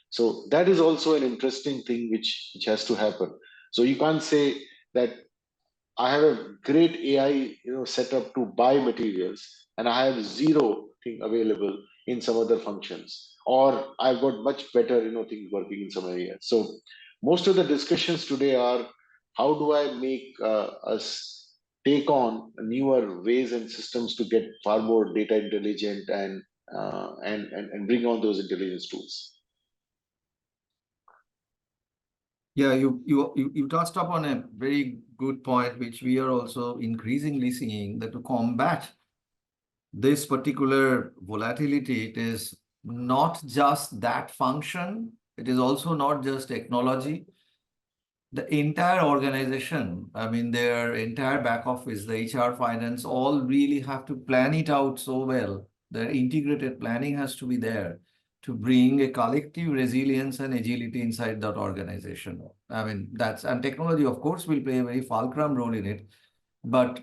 So that is also an interesting thing which has to happen. So you can't say that I have a great AI, set up to buy materials, and I have zero thing available in some other functions, or I've got much better, things working in some areas. So most of the discussions today are how do I make us take on newer ways and systems to get far more data intelligent and bring on those intelligence tools. Yeah, you touched upon a very good point, which we are also increasingly seeing, that to combat this particular volatility, it is not just that function, it is also not just technology. The entire organization, I mean, their entire back office, the HR, finance, all really have to plan it out so well. Their integrated planning has to be there to bring a collective resilience and agility inside that organization. I mean, and technology, of course, will play a very fulcrum role in it, but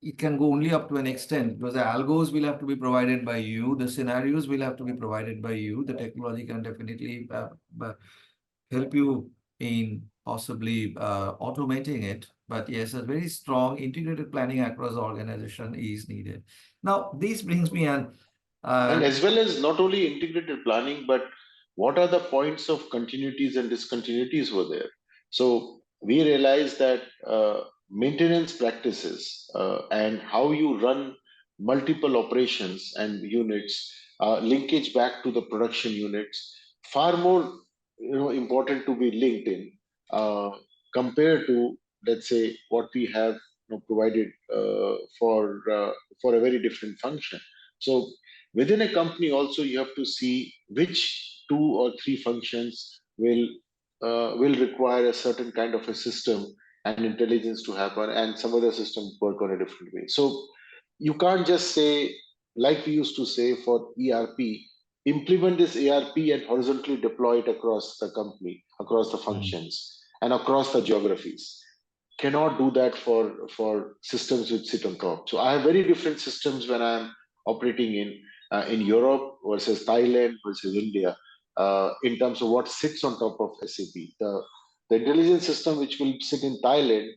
it can go only up to an extent, because the algos will have to be provided by you, the scenarios will have to be provided by you. The technology can definitely help you in possibly automating it. But yes, a very strong integrated planning across the organization is needed. Now, this brings me an And as well as not only integrated planning, but what are the points of continuities and discontinuities were there? So we realized that maintenance practices and how you run multiple operations and units, linkage back to the production units, far more important to be linked in uh, compared to, let's say, what we have provided for a very different function. So within a company also, you have to see which two or three functions will require a certain kind of a system and intelligence to happen, and some other systems work on a different way. So you can't just say, like we used to say for ERP, implement this ERP and horizontally deploy it across the company, across the functions, and across the geographies. Cannot do that for systems which sit on top. So I have very different systems when I'm operating in Europe versus Thailand versus India, in terms of what sits on top of SAP. The intelligence system which will sit in Thailand,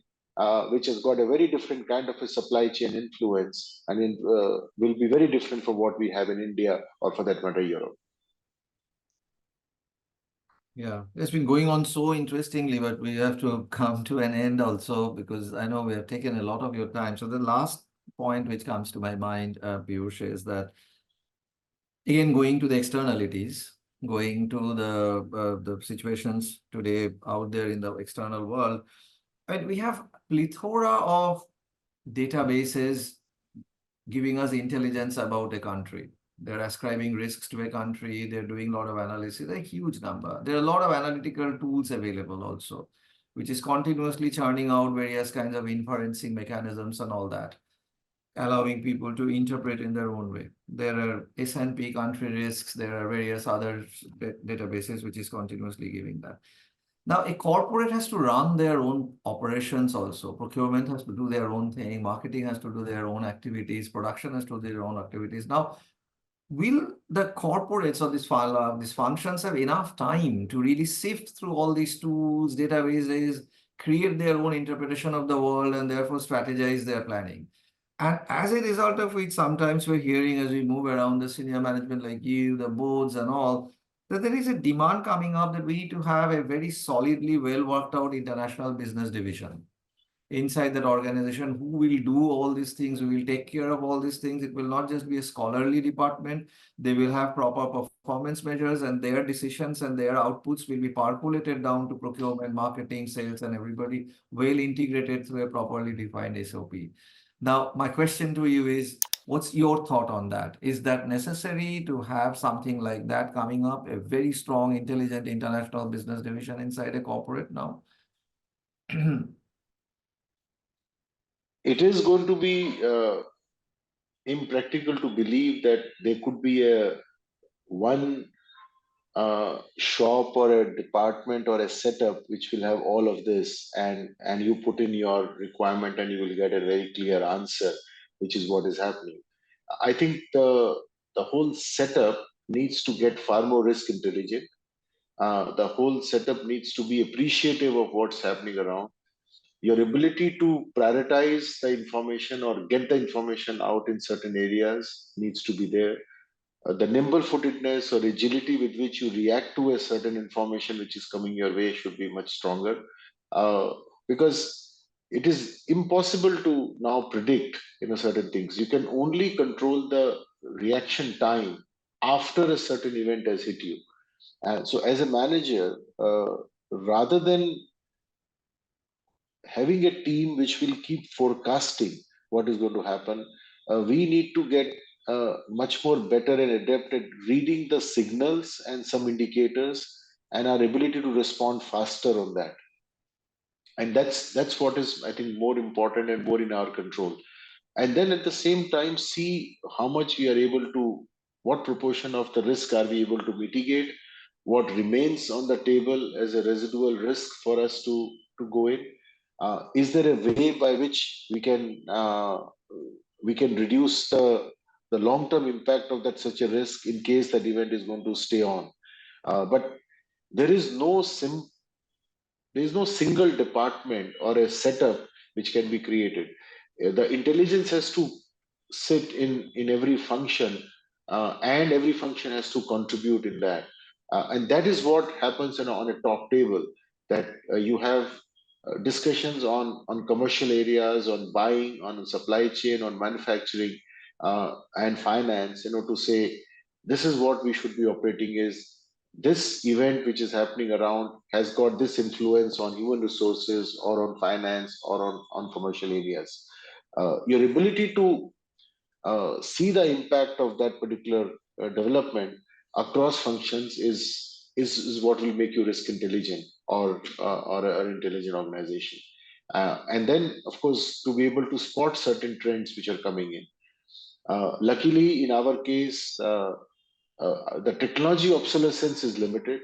which has got a very different kind of a supply chain influence, and will be very different from what we have in India, or for that matter, Europe. yeah, it's been going on so interestingly, but we have to come to an end also, because I know we have taken a lot of your time. So the last point which comes to my mind, Piyush, is that again, going to the externalities, going to the situations today out there in the external world, and we have plethora of databases giving us intelligence about a country. They're ascribing risks to a country. They're doing a lot of analysis, a huge number. There are a lot of analytical tools available also, which is continuously churning out various kinds of inferencing mechanisms and all that, allowing people to interpret in their own way. There are S&P country risks. There are various other databases which is continuously giving that. Now, a corporate has to run their own operations also. Procurement has to do their own thing. Marketing has to do their own activities. Production has to do their own activities. Now, will the corporates or these functions have enough time to really sift through all these tools, databases, create their own interpretation of the world, and therefore strategize their planning? And as a result of which, sometimes we're hearing as we move around the senior management like you, the boards and all, that there is a demand coming up that we need to have a very solidly well worked out international business division inside that organization who will do all these things, who will take care of all these things. It will not just be a scholarly department. They will have proper performance measures, and their decisions and their outputs will be percolated down to procurement, marketing, sales, and everybody well integrated through a properly defined SOP. Now, my question to you is, what's your thought on that? Is that necessary to have something like that coming up, a very strong, intelligent international business division inside a corporate now? It is going to be impractical to believe that there could be a one shop or a department or a setup which will have all of this, and you put in your requirement and you will get a very clear answer, which is what is happening. I think the whole setup needs to get far more risk intelligent. The whole setup needs to be appreciative of what's happening around. Your ability to prioritize the information or get the information out in certain areas needs to be there. The nimble footedness or agility with which you react to a certain information which is coming your way should be much stronger, because it is impossible to now predict certain things. You can only control the reaction time after a certain event has hit you. And so as a manager, rather than having a team which will keep forecasting what is going to happen, we need to get much more better and adept at reading the signals and some indicators, and our ability to respond faster on that. And that's what is, I think, more important and more in our control. And then at the same time, see how much we are able to, what proportion of the risk are we able to mitigate, what remains on the table as a residual risk for us to go in. Is there a way by which we can reduce the long term impact of that such a risk in case that event is going to stay on. But there is there is no single department or a setup which can be created. The intelligence has to sit in every function, and every function has to contribute in that. And that is what happens on a top table, that you have discussions on commercial areas, on buying, on supply chain, on manufacturing, and finance, to say this is what we should be operating is this event which is happening around has got this influence on human resources or on finance or on commercial areas. Your ability to see the impact of that particular development across functions is what will make you risk intelligent, or an intelligent organization. And then, of course, to be able to spot certain trends which are coming in. Luckily, in our case, the technology obsolescence is limited.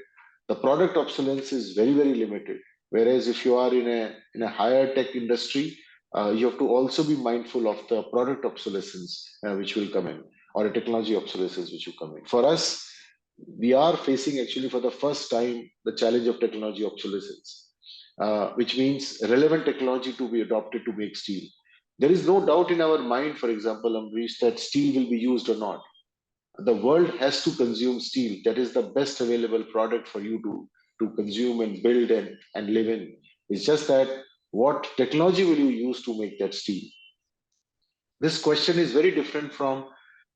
The product obsolescence is very, very limited. Whereas if you are in a higher tech industry, you have to also be mindful of the product obsolescence which will come in, or a technology obsolescence which will come in. For us, we are facing actually for the first time the challenge of technology obsolescence, which means relevant technology to be adopted to make steel. There is no doubt in our mind, for example, Amrish, that steel will be used or not. The world has to consume steel. That is the best available product for you to consume and build and live in. It's just that what technology will you use to make that steel? This question is very different from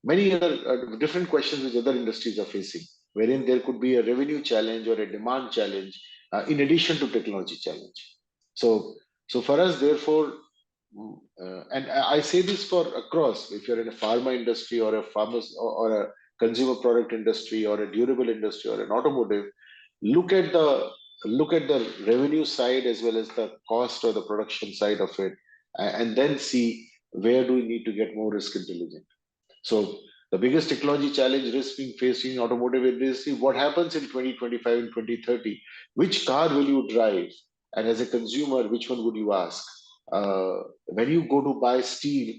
many other different questions which other industries are facing, wherein there could be a revenue challenge or a demand challenge in addition to technology challenge. So, so for us, therefore, and I say this for across, if you're in a pharma industry or a or a consumer product industry or a durable industry or an automotive, look at the revenue side as well as the cost or the production side of it, and then see where do we need to get more risk intelligent. So the biggest technology challenge risk being faced in automotive industry, what happens in 2025 and 2030? Which car will you drive? And as a consumer, which one would you ask? When you go to buy steel,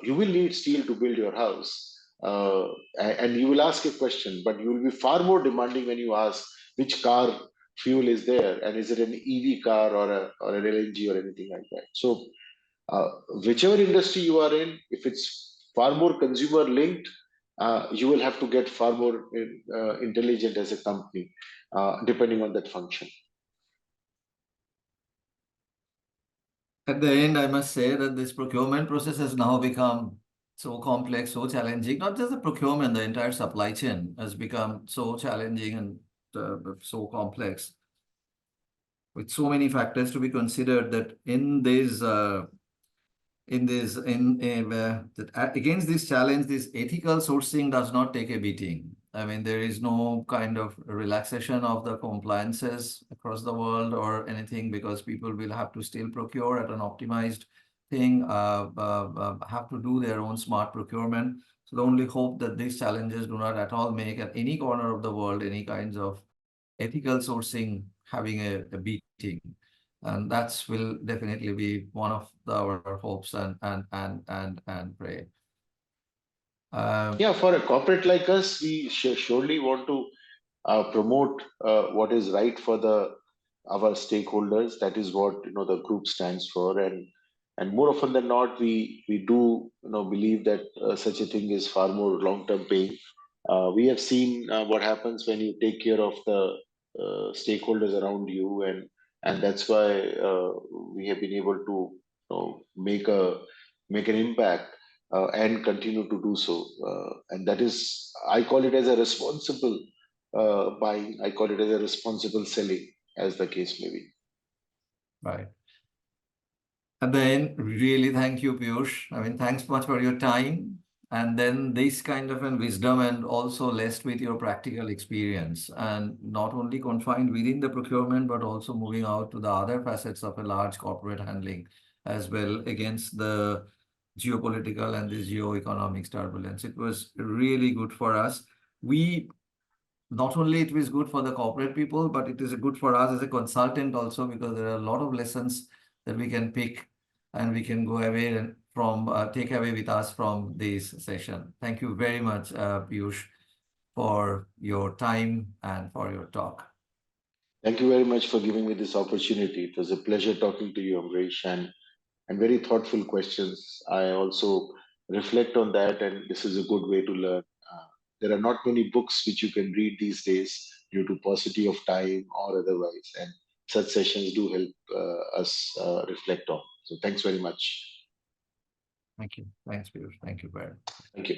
you will need steel to build your house. And you will ask a question, but you will be far more demanding when you ask which car fuel is there, and is it an EV car or an LNG or anything like that. So uh, whichever industry you are in, if it's far more consumer linked, you will have to get far more intelligent as a company, depending on that function. At the end, I must say that this procurement process has now become so complex, so challenging. Not just the procurement, the entire supply chain has become so challenging and so complex, with so many factors to be considered, that against this challenge, this ethical sourcing does not take a beating. I mean, there is no kind of relaxation of the compliances across the world or anything, because people will have to still procure at an optimized thing, have to do their own smart procurement. So the only hope that these challenges do not at all make at any corner of the world any kinds of ethical sourcing having a beating. And that will definitely be one of our hopes and pray. Yeah, for a corporate like us, we surely want to promote what is right for the our stakeholders. That is what the group stands for, and more often than not, we do believe that such a thing is far more long term paying. We have seen what happens when you take care of the stakeholders around you, and that's why we have been able to make an impact and continue to do so. And that is, I call it as a responsible buying. I call it as a responsible selling, as the case may be. Right. At the end, really thank you, Piyush. I mean, thanks much for your time. And then this kind of an wisdom and also laced with your practical experience, and not only confined within the procurement, but also moving out to the other facets of a large corporate handling as well against the geopolitical and this geo-economics turbulence. It was really good for us. We not only it was good for the corporate people, but it is good for us as a consultant also, because there are a lot of lessons that we can pick and we can go away and from take away with us from this session. Thank you very much, Piyush, for your time and for your talk. Thank you very much for giving me this opportunity. It was a pleasure talking to you, Amrish, and very thoughtful questions. I also reflect on that, and this is a good way to learn. There are not many books which you can read these days due to paucity of time or otherwise, and such sessions do help us reflect on. So, thanks very much. Thank you. Thanks, Piyush. Thank you very much. Thank you.